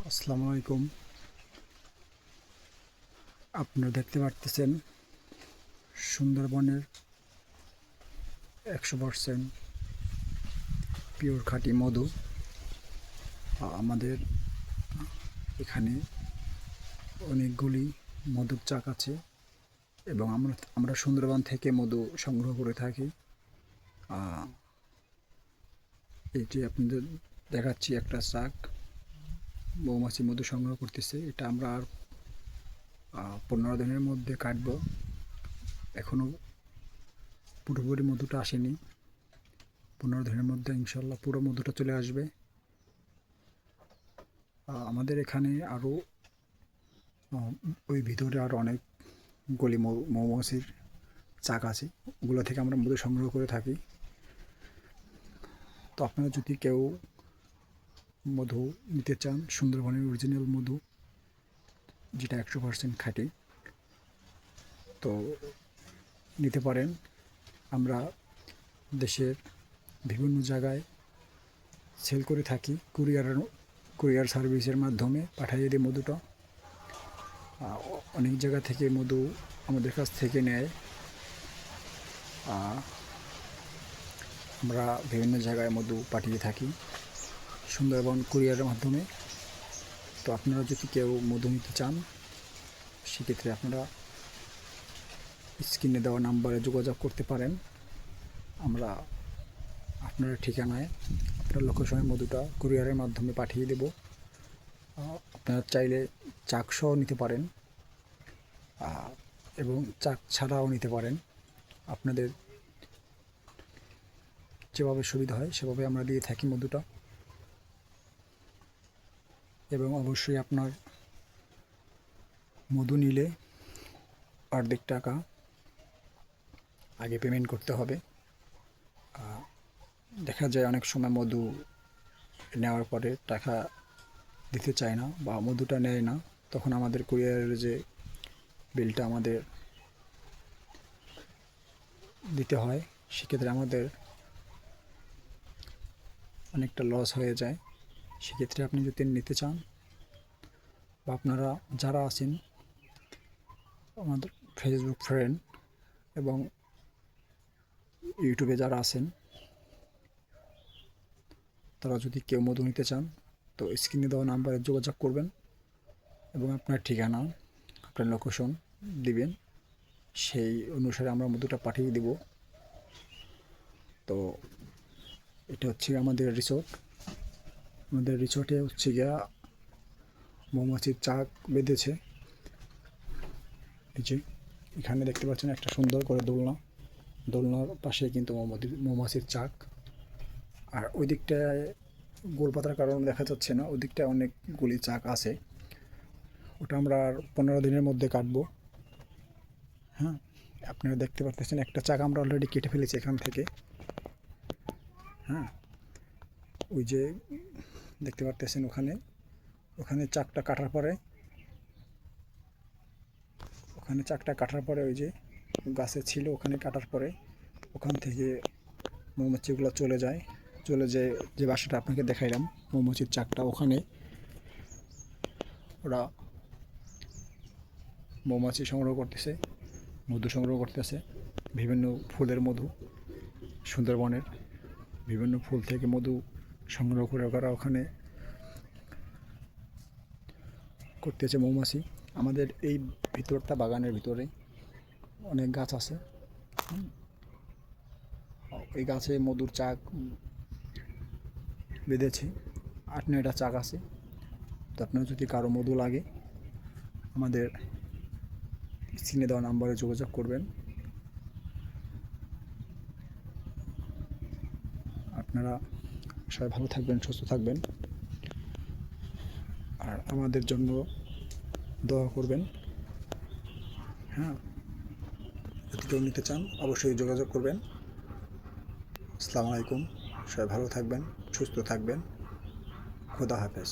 আসসালামু আলাইকুম। আপনারা দেখতে পারতেছেন সুন্দরবনের 100% পিওর খাঁটি মধু। আমাদের এখানে অনেকগুলি মধুর চাক আছে এবং আমরা সুন্দরবন থেকে মধু সংগ্রহ করে থাকি। এটি আপনাদের দেখাচ্ছি একটা চাক, মৌমাছি মধু সংগ্রহ করতেছে। এটা আমরা আর 15 দিনের মধ্যে কাটবো। এখনও পুরোপুরি মধুটা আসেনি। 15 দিনের মধ্যে ইনশাল্লাহ পুরো মধুটা চলে আসবে। আমাদের এখানে আরও ওই ভিতরে আরও অনেক গলি মৌমাছির চাক আছে, ওগুলো থেকে আমরা মধু সংগ্রহ করে থাকি। তো আপনারা যদি কেউ মধু নিতে চান, সুন্দরবনের অরিজিনাল মধু যেটা 100% খাঁটি, তো নিতে পারেন। আমরা দেশের বিভিন্ন জায়গায় সেল করে থাকি, কুরিয়ার সার্ভিসের মাধ্যমে পাঠিয়ে দিই মধুটা। অনেক জায়গা থেকে মধু আমাদের কাছ থেকে নেয়। আমরা বিভিন্ন জায়গায় মধু পাঠিয়ে থাকি সুন্দরবন কুরিয়ারের মাধ্যমে। তো আপনারা যদি কেউ মধু নিতে চান, সেক্ষেত্রে আপনারা স্ক্রিনে দেওয়া নাম্বারে যোগাযোগ করতে পারেন। আমরা আপনার ঠিকানায়, আপনার লোকেশনে মধুটা কুরিয়ারের মাধ্যমে পাঠিয়ে দেব। আপনারা চাইলে চাক সহ নিতে পারেন এবং চাক ছাড়াও নিতে পারেন। আপনাদের যেভাবে সুবিধা হয় সেভাবে আমরা দিয়ে থাকি মধুটা। এবং অবশ্যই আপনার মধু নিলে অর্ধেক টাকা আগে পেমেন্ট করতে হবে। দেখা যায় অনেক সময় মধু নেওয়ার পরে টাকা দিতে চায় না বা মধুটা নেয় না, তখন আমাদের কুরিয়ারের যে বিলটা আমাদের দিতে হয়, সেক্ষেত্রে আমাদের অনেকটা লস হয়ে যায়। সেক্ষেত্রে আপনি যদি নিতে চান, বা আপনারা যারা আছেন আমাদের ফেসবুক ফ্রেন্ড এবং ইউটিউবে যারা আছেন, তারা যদি কেউ মধু নিতে চান, তো স্ক্রিনে দেওয়া নাম্বারে যোগাযোগ করবেন এবং আপনার ঠিকানা, আপনার লোকেশন দিবেন। সেই অনুসারে আমরা মধুটা পাঠিয়ে দেব। তো এটা হচ্ছে আমাদের রিসোর্ট। আমাদের রিসোর্টে হচ্ছে গিয়া মৌমাছির চাক বেঁধেছে। এই যে এখানে দেখতে পাচ্ছেন একটা সুন্দর করে দোলনার পাশে কিন্তু মৌমাছির চাক। আর ওই দিকটায় গোল পাতার কারণে দেখা যাচ্ছে না, ওই দিকটায় অনেকগুলি চাক আছে। ওটা আমরা আর 15 দিনের মধ্যে কাটবো। হ্যাঁ, আপনারা দেখতে পাচ্ছেন একটা চাক আমরা অলরেডি কেটে ফেলেছি এখান থেকে। হ্যাঁ, ওই যে দেখতে পাচ্ছেন ওখানে চাকটা কাটার পরে ওই যে গাছে ছিল, ওখানে কাটার পরে ওখান থেকে মৌমাছিগুলো চলে যায়। যে বাসাটা আপনাকে দেখাইলাম মৌমাছির চাকটা, ওখানে ওরা মৌমাছি সংগ্রহ করতেছে, মধু সংগ্রহ করতেছে। বিভিন্ন ফুলের মধু, সুন্দরবনের বিভিন্ন ফুল থেকে মধু সংগ্রহ করে ওরা ওখানে করতেছে মৌমাছি। আমাদের এই ভিতরটা বাগানের ভিতরে অনেক গাছ আছে। এই গাছে মধুর চাক বেঁধেছে, 8-9টা চাক আছে। তো আপনার যদি কারো মধু লাগে, আমাদের স্ক্রিনে দেওয়া নাম্বারে যোগাযোগ করবেন। আপনারা সবাই ভালো থাকবেন, সুস্থ থাকবেন, আর আমাদের জন্য দোয়া করবেন। হ্যাঁ, যদি কেউ নিতে চান অবশ্যই যোগাযোগ করবেন। আসসালামু আলাইকুম। সবাই ভালো থাকবেন, সুস্থ থাকবেন। খোদা হাফেজ।